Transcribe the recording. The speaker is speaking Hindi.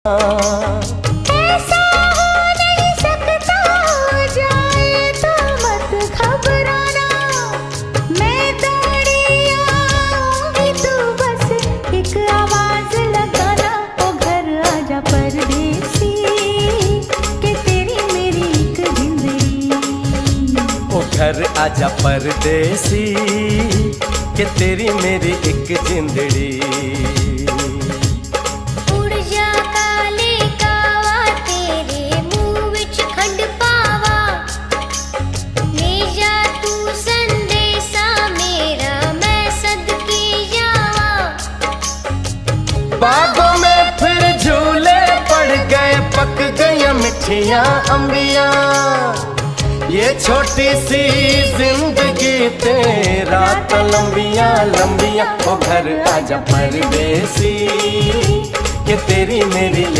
ऐसा हो नहीं सकता, हो जाए तो मत घबराना, मैं दौड़ी आऊंगी, तू बस एक आवाज लगाना। ओ घर आजा परदेसी, कि तेरी मेरी एक जिंदड़ी। ओ घर आजा परदेसी, कि तेरी मेरी एक जिंदड़ी। बागों में फिर झूले पड़ गए, पक गई मिठियां अंबियां, ये छोटी सी जिंदगी तेरा तो लंबियां लंबियां। ओ घर आजा परदेसी, कि तेरी मेरी